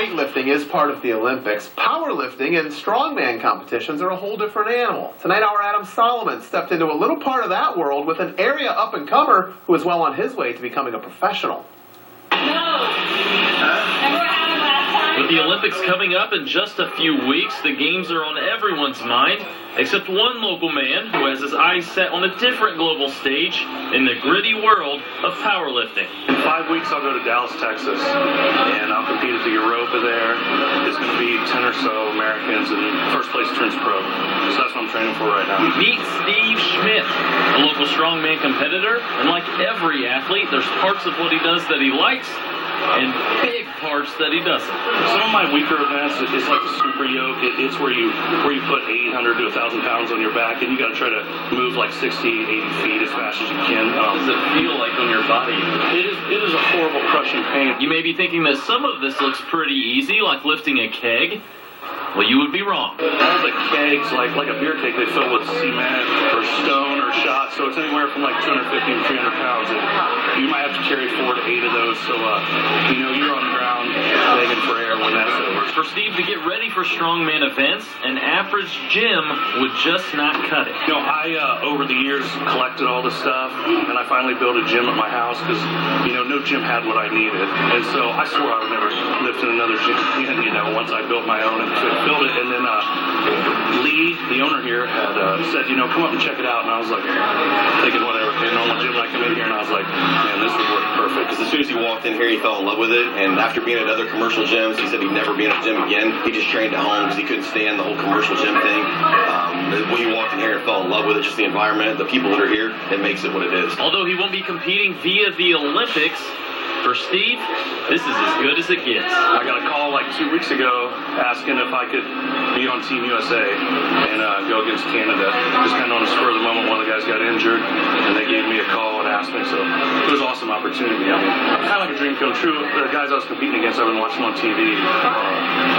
weightlifting is part of the Olympics, powerlifting and strongman competitions are a whole different animal. Tonight, our Adam Solomon stepped into a little part of that world with an area up-and-comer who is well on his way to becoming a professional. With the Olympics coming up in just a few weeks, the games are on everyone's mind, except one local man who has his eyes set on a different global stage in the gritty world of powerlifting. In 5 weeks, I'll go to Dallas, Texas, and I'll compete at the Europa there. It's going to be 10 or so Americans, and first place turns pro. So that's what I'm training for right now. Meet Steve Schmidt, a local strongman competitor, and like every athlete, there's parts of what he does that he likes, and big parts that he doesn't. Some of my weaker events is like the super yoke. It's where you put 800 to 1,000 pounds on your back, and you got to try to move like 60, 80 feet as fast as you can. What does it feel like on your body? It is a horrible crushing pain. You may be thinking that some of this looks pretty easy, like lifting a keg. Well, you would be wrong. All the kegs, like a beer keg, they fill with cement or stone or shot, so it's anywhere from like 250 to 300 pounds. And you might have to carry 4 to 8 of those, so you're on the ground begging for air when that's over. For Steve to get ready for strongman events, an average gym would just not cut it. I over the years collected all the stuff, and I finally built a gym at my house because no gym had what I needed, and so I swore I would never lift in another gym again. Once I built my own and built it, and then Lee, the owner here, had said, come up and check it out, and I was like, thinking whatever, normal gym. I come in here and I was like, man, this would work perfect. Because as soon as he walked in here, he fell in love with it, and after being at other commercial gyms, he said he'd never be in a gym again. He just trained at home because he couldn't stand the whole commercial gym thing. When he walked in here and fell in love with it, just the environment, the people that are here, it makes it what it is. Although he won't be competing via the Olympics, for Steve, this is as good as it gets. I got a call like 2 weeks ago asking if I could be on Team USA and go against Canada. Just kind of on the spur of the moment, one of the guys got injured, and they gave me a call and asked me, so it was an awesome opportunity. I mean, kind of like a dream come true. The guys I was competing against, I've been watching on TV,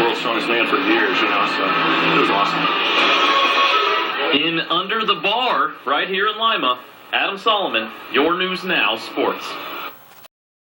World's Strongest Man for years, so it was awesome. In Under the Bar, right here in Lima, Adam Solomon, your News Now Sports.